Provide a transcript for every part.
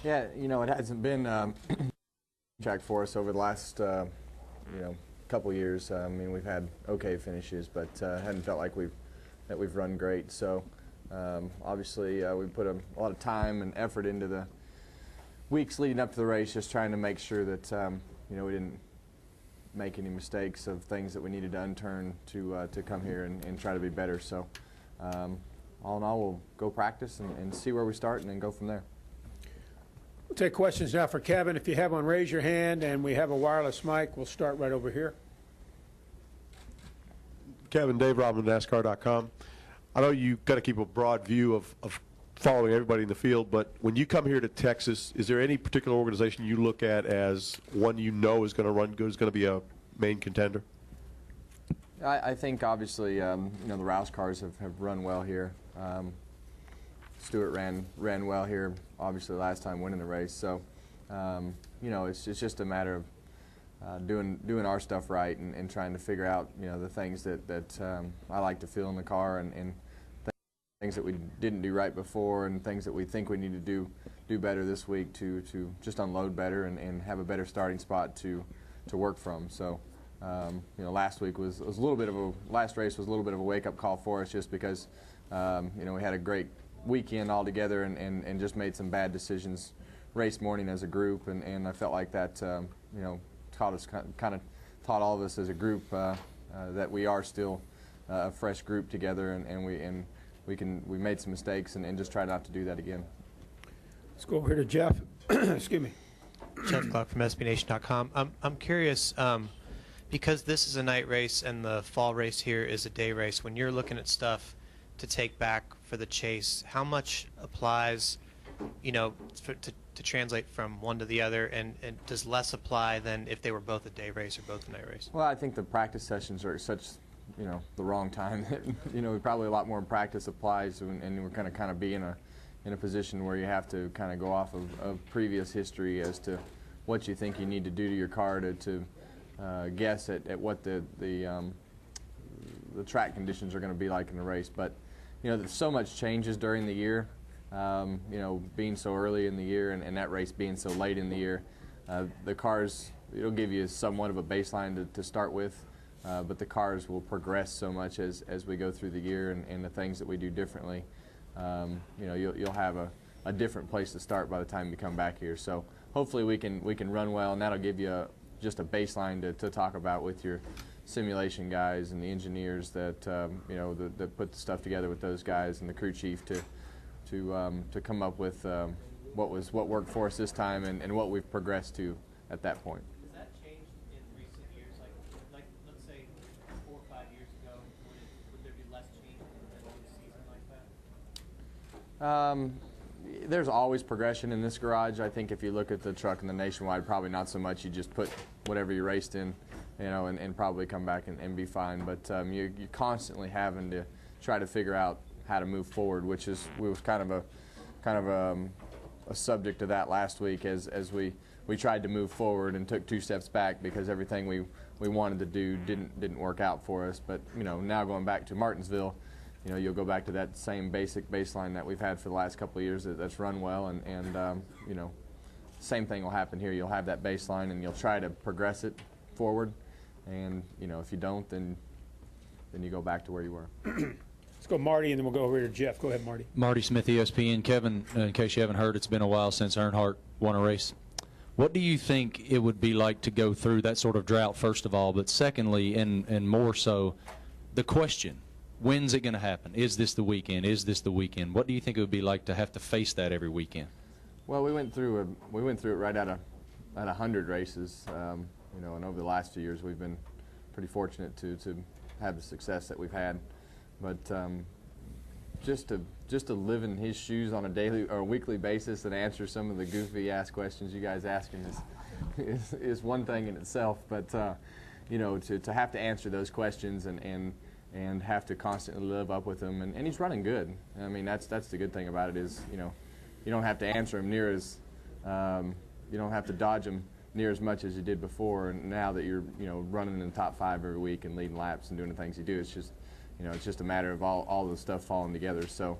Yeah, it hasn't been track for us over the last couple years. I mean, we've had okay finishes, but hadn't felt like we've run great. So obviously we put a lot of time and effort into the weeks leading up to the race, just trying to make sure that we didn't make any mistakes of things that we needed to unturn to come here and try to be better. So all in all, we'll go practice and see where we start and then go from there. We'll take questions now for Kevin. If you have one, raise your hand, and we have a wireless mic. We'll start right over here. Kevin, Dave Robin, NASCAR.com. I know you got to keep a broad view of following everybody in the field, but when you come here to Texas, is there any particular organization you look at as one is going to run good, is going to be a main contender? I think obviously the Rouse cars have run well here. Stewart ran well here, obviously last time winning the race. So it's just a matter of doing our stuff right and trying to figure out the things that I like to feel in the car and things that we didn't do right before and things that we think we need to do better this week to just unload better and have a better starting spot to work from. So last week was a little bit of last race was a little bit of a wake-up call for us, just because we had a great weekend all together and just made some bad decisions race morning as a group, and I felt like that taught all of us as a group that we are still a fresh group together, and we made some mistakes and just try not to do that again. Let's go over here to Jeff. Excuse me. Jeff Clark from SBNation.com. I'm curious, because this is a night race and the fall race here is a day race, when you're looking at stuff to take back for the chase, how much applies, to translate from one to the other, and does less apply than if they were both a day race or both a night race? Well, I think the practice sessions are such, the wrong time. Probably a lot more in practice applies, and we're going to kind of be in a position where you have to kind of go off of previous history as to what you think you need to do to your car to guess at what the track conditions are going to be like in the race. But so much changes during the year. Being so early in the year and that race being so late in the year, the cars, it'll give you somewhat of a baseline to start with, but the cars will progress so much as we go through the year, and the things that we do differently, you'll have a different place to start by the time you come back here. So hopefully we can run well, and that'll give you just a baseline to talk about with your simulation guys and the engineers that that put the stuff together with those guys and the crew chief to come up with what worked for us this time and what we've progressed to at that point. Has that changed in recent years? Like let's say 4 or 5 years ago, would there be less change in a season like that? There's always progression in this garage. I think if you look at the truck and the Nationwide, probably not so much. You just put whatever you raced in, and probably come back and be fine. But you're constantly having to try to figure out how to move forward, which was kind of a subject of that last week as we tried to move forward and took 2 steps back because everything we wanted to do didn't work out for us. But now going back to Martinsville, you'll go back to that same basic baseline that we've had for the last couple of years that's run well, and same thing will happen here. You'll have that baseline and you'll try to progress it forward, and if you don't, then you go back to where you were. Let's go Marty, and then we'll go over here to Jeff. Go ahead, Marty. Marty Smith, ESPN. Kevin, in case you haven't heard, it's been a while since Earnhardt won a race. What do you think it would be like to go through that sort of drought, first of all, but secondly, and more so, the question, when's it going to happen? Is this the weekend? Is this the weekend? What do you think it would be like to have to face that every weekend? Well, we went through it right at 100 races, and over the last few years we've been pretty fortunate to have the success that we've had. But just to live in his shoes on a daily or weekly basis and answer some of the goofy ass questions you guys asking is one thing in itself. But to have to answer those questions and have to constantly live up with them, and he's running good. I mean, that's the good thing about it is you don't have to answer him near as you don't have to dodge him near as much as you did before. And now that you're running in the top 5 every week and leading laps and doing the things you do, it's just it's just a matter of all the stuff falling together. So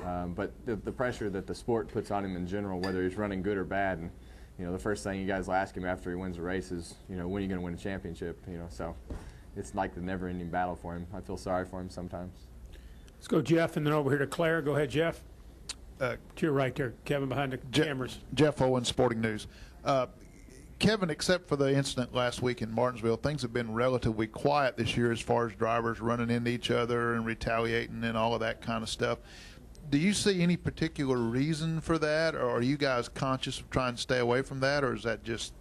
But the pressure that the sport puts on him in general, whether he's running good or bad, and the first thing you guys will ask him after he wins a race is, when are you going to win a championship? So it's like the never-ending battle for him. I feel sorry for him sometimes. Let's go Jeff and then over here to Claire. Go ahead, Jeff. To your right there, Kevin, behind the cameras. Jeff Owen, Sporting News. Kevin, except for the incident last week in Martinsville, things have been relatively quiet this year as far as drivers running into each other and retaliating and all of that kind of stuff. Do you see any particular reason for that, or are you guys conscious of trying to stay away from that, or is that just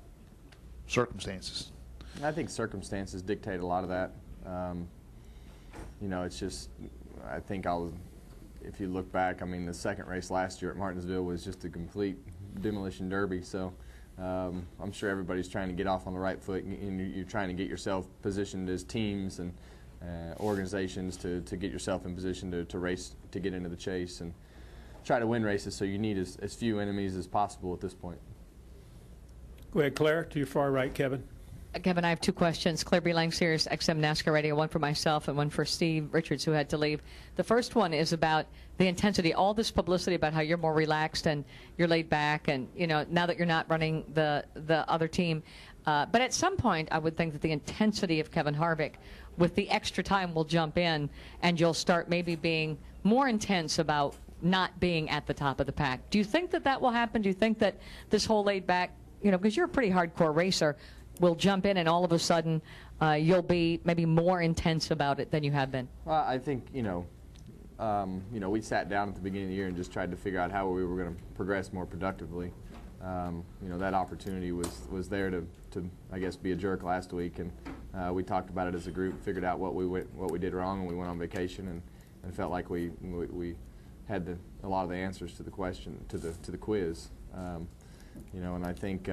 circumstances? I think circumstances dictate a lot of that. It's just, I think if you look back, I mean, the second race last year at Martinsville was just a complete demolition derby. So I'm sure everybody's trying to get off on the right foot, and you're trying to get yourself positioned as teams and organizations to get yourself in position to race, to get into the chase and try to win races. So you need as few enemies as possible at this point. Go ahead, Claire, to your far right, Kevin. Kevin, I have two questions. Claire B. Lang, Sirius XM NASCAR Radio, one for myself and one for Steve Richards, who had to leave. The first one is about the intensity, all this publicity about how you're more relaxed and you're laid back, and now that you're not running the other team. But at some point, I would think that the intensity of Kevin Harvick, with the extra time, will jump in, and you'll start maybe being more intense about not being at the top of the pack. Do you think that will happen? Do you think that this whole laid back, because you're a pretty hardcore racer, will jump in and all of a sudden you'll be maybe more intense about it than you have been? Well, I think, we sat down at the beginning of the year and just tried to figure out how we were going to progress more productively. That opportunity was there to I guess be a jerk last week, and we talked about it as a group, figured out what we did wrong, and we went on vacation and felt like we had a lot of the answers to the question, to the quiz. And I think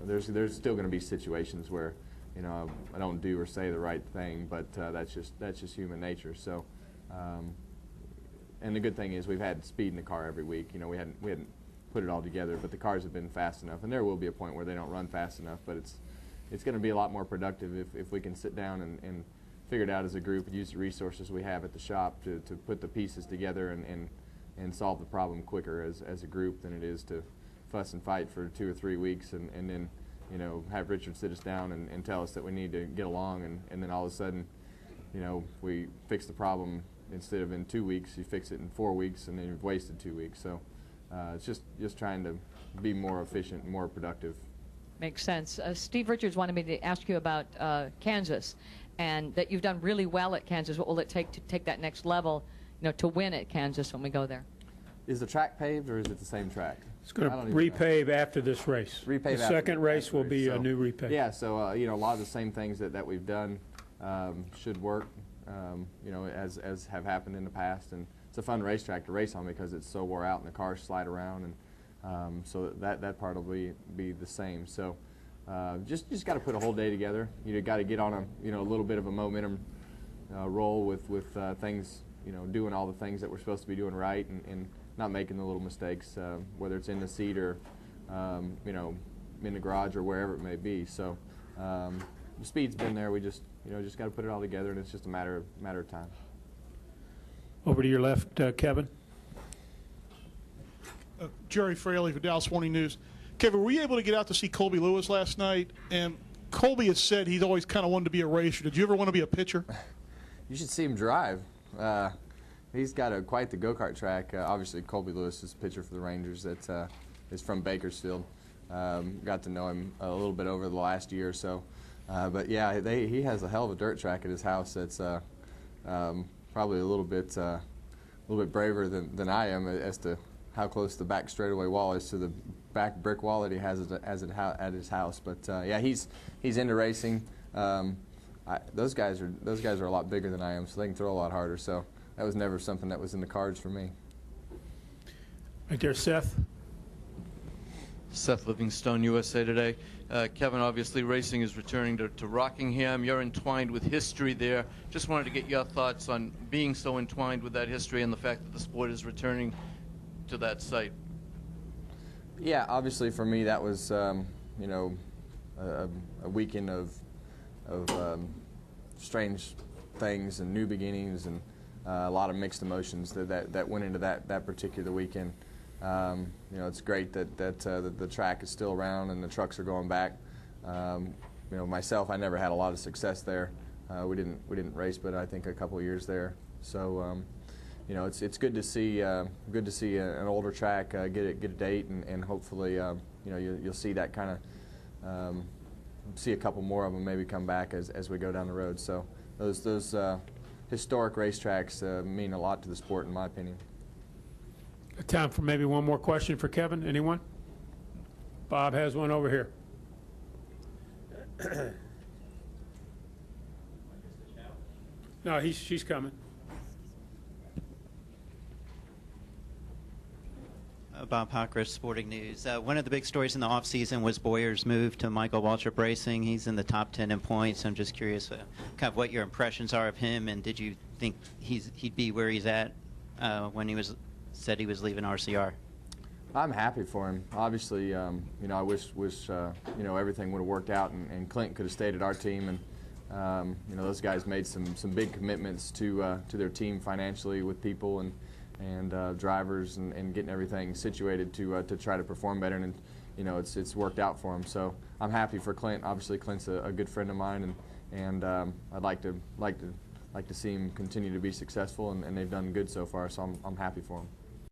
there's still going to be situations where I don't do or say the right thing, but that's just human nature. So, and the good thing is we've had speed in the car every week. We hadn't put it all together, but the cars have been fast enough, and there will be a point where they don't run fast enough. But it's going to be a lot more productive if we can sit down and figure it out as a group and use the resources we have at the shop to put the pieces together and solve the problem quicker as a group than it is to fuss and fight for 2 or 3 weeks and then have Richard sit us down and tell us that we need to get along, and then all of a sudden we fix the problem. Instead of in 2 weeks, you fix it in 4 weeks, and then you've wasted 2 weeks. So it's just trying to be more efficient and more productive. Makes sense. Steve Richards wanted me to ask you about Kansas, and that you've done really well at Kansas. What will it take to take that next level, to win at Kansas when we go there? Is the track paved, or is it the same track? It's going to repave after this race. Repave the after second race will be a new repave. Yeah, so a lot of the same things that we've done should work, as have happened in the past. And it's a fun racetrack to race on because it's so wore out and the cars slide around, and so that part will be the same. So just got to put a whole day together. You got to get on a little bit of a momentum roll with things, doing all the things that we're supposed to be doing right, and not making the little mistakes, whether it's in the seat or in the garage or wherever it may be. So the speed's been there. We just got to put it all together, and it's just a matter of time. Over to your left, Kevin. Jerry Fraley for Dallas Morning News. Kevin, were you able to get out to see Colby Lewis last night? And Colby has said he's always kind of wanted to be a racer. Did you ever want to be a pitcher? You should see him drive. He's got quite the go-kart track. Obviously, Colby Lewis is a pitcher for the Rangers that is from Bakersfield. Got to know him a little bit over the last year or so. But yeah, he has a hell of a dirt track at his house that's probably a little bit braver than I am as to how close the back straightaway wall is to the back brick wall that he has at his house. But yeah, he's into racing. Those guys are a lot bigger than I am, so they can throw a lot harder. So that was never something that was in the cards for me. Right there, Seth. Seth Livingstone, USA Today. Kevin, obviously racing is returning to Rockingham. You're entwined with history there. Just wanted to get your thoughts on being so entwined with that history and the fact that the sport is returning to that site. Yeah, obviously for me that was a weekend of strange things and new beginnings, and a lot of mixed emotions that went into that particular weekend. You know, it's great that the track is still around and the trucks are going back. You know, myself, I never had a lot of success there. We didn't race, but I think a couple of years there. So, you know, it's good to see an older track get a date, and hopefully, you know, you'll see that kind of see a couple more of them maybe come back as we go down the road. So those historic racetracks mean a lot to the sport, in my opinion. Time for maybe one more question for Kevin. Anyone? Bob has one over here. No, she's coming. Bob Hockris, Sporting News. One of the big stories in the offseason was Boyer's move to Michael Waltrip Racing. He's in the top 10 in points. I'm just curious kind of what your impressions are of him, and did you think he'd be where he's at when he said he was leaving RCR? I'm happy for him. Obviously, you know, I wish you know, everything would have worked out and Clint could have stayed at our team. And you know, those guys made some big commitments to their team financially with people and drivers and getting everything situated to try to perform better. And you know, it's worked out for him. So I'm happy for Clint. Obviously, Clint's a good friend of mine, and I'd like to see him continue to be successful. And they've done good so far. So I'm happy for him.